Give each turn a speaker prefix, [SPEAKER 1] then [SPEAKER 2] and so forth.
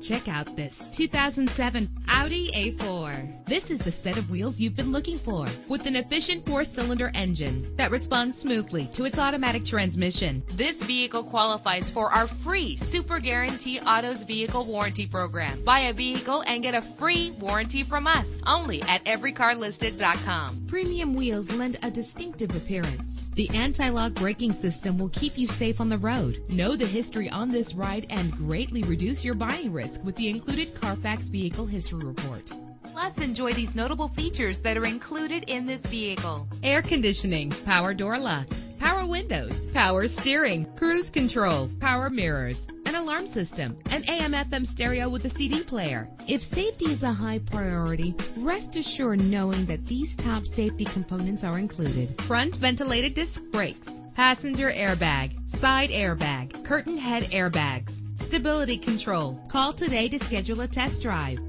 [SPEAKER 1] Check out this 2007 Audi A4. This is the set of wheels you've been looking for, with an efficient 4-cylinder engine that responds smoothly to its automatic transmission. This vehicle qualifies for our free Super Guarantee Autos Vehicle Warranty Program. Buy a vehicle and get a free warranty from us, only at everycarlisted.com. Premium wheels lend a distinctive appearance. The anti-lock braking system will keep you safe on the road. Know the history on this ride and greatly reduce your buying risk with the included Carfax Vehicle History Report. Plus, enjoy these notable features that are included in this vehicle: air conditioning, power door locks, power windows, power steering, cruise control, power mirrors, an alarm system, an AM/FM stereo with a CD player. If safety is a high priority, rest assured knowing that these top safety components are included: front ventilated disc brakes, passenger airbag, side airbag, curtain head airbags, stability control. Call today to schedule a test drive.